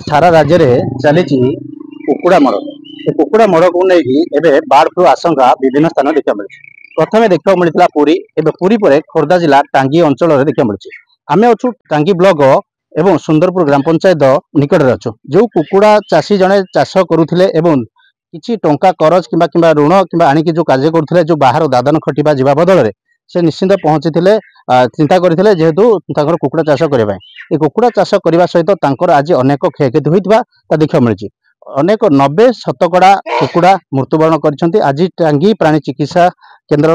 सारा राज्य में चली कुकुड़ा मड़ से कुकुड़ा मड़ को लेकिन एवं बार्ड फ्लू आशंका विभिन्न स्थान देखा मिली। प्रथम देखा मिलता पुरी एवं पुरी पर खोर्धा जिला टांगी अंचल देखा मिली। आम अच्छु टांगी ब्लॉक एवं सुंदरपुर ग्राम पंचायत निकट में अच्छु जो कुकुड़ा चाषी जड़े चाष करुले किसी टंका करज कि ऋण कि आणिकी जो कार्य करुले जो बाहर दादन खटिबा जीवा बदल से निश्चिंत पहुंची चिंता करते जेहेतु कुकुड़ा चाष करने कुकुड़ा चाष करने सहित आज अनेक क्षयक्षति होता देखा मिली। अनेक 90 शतकड़ा कुकुड़ा मृत्युवरण कर आज टांगी प्राणी चिकित्सा केन्द्र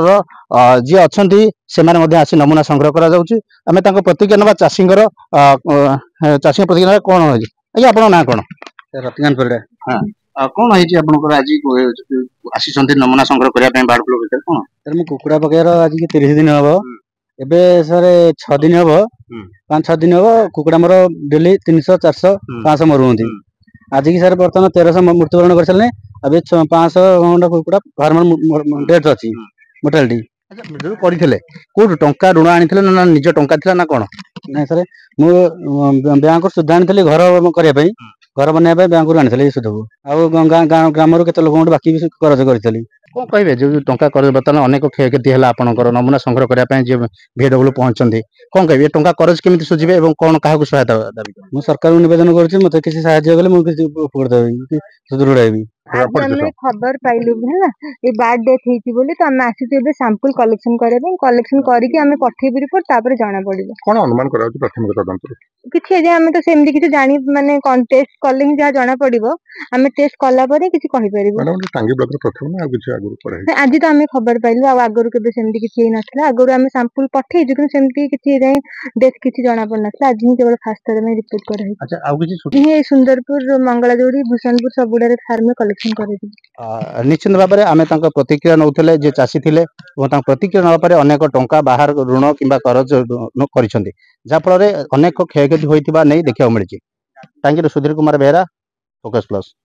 जी अच्छा से आसी नमूना संग्रह करें प्रतिज्ञा ना चाषी चाषी प्रतिज्ञा कौन है आप ना कौन रतिकांत परिड़ा हाँ कौन है आज आसी नमूना संग्रह करने बार्ड फ्लू विषय कौन सर मुझे कुकुड़ा पकेर आज 30 दिन हम एबे सर 6 दिन हम 5-6 दिन हम कुकुड़ा मोर डेली 300 400 500 मरुंती आज की सर बर्तमान 1300 मृत्युवरण कर सारे अब 500 खंड कुकुड़ा फार्मर डेथ अच्छी मोर्टालिटी जो पड़े कौट टंका ऋण आनी ना निज टंका थी ना कौन ना सर मुझे बैंक सुधा आनी घर करने घर बनवाई बैंक आनी सुध को आ ग्राम के लोक बाकी भी करज करी कौन कहे जो टंका कर बर्तमान अनेक क्षयक्षति है आपंकर नमूना संग्रह करने VW पहुंचती कौन कहे टंका करज केमी सुझे और कौन क्या सहायता दाबी मुझे सरकार निवेदन करुँच मत किसी साहय मुझे उपकृत देवी सुदृढ़ आज हमें खबर पाइलु है ये बार्ड डेथ होती बोली तो हमें आसी सैंपल कलेक्शन करबे कलेक्शन करके हमें पठेबी रिपोर्ट तापर जाना पड़िबो कोन अनुमान करा प्राथमिक तदंत किछि जे हमें तो सेमती किछि जानि माने टेस्ट कलिंग जा जाना पड़िबो हमें टेस्ट कला परे किछि कहि परिबो मैडम टांगी ब्लॉक रे प्रथम ना किछि आगु पड़े आज तो हमें खबर पाइलु आ आगरु केबे सेमती किछि नथला आगरु हमें सैंपल पठे जे सेमती किछि जे डेथ किछि जाना पड़ नथला आज ही केवल फास्ट टाइम में रिपोर्ट कर है। अच्छा आ किछि ये सुंदरपुर मंगलाजोड़ी भूषणपुर सबुडारे फार्म में कलेक्शन कर निश्चित भाव में आम प्रतिक्रिया नौले जे चाषी थे प्रतिक्रिया नापर अनेक टंका बाहर ऋण कि करज करफल अनेक क्षयक्षति होता नहीं देखा मिली। टांगी सुधीर कुमार बेहरा फोकस प्लस।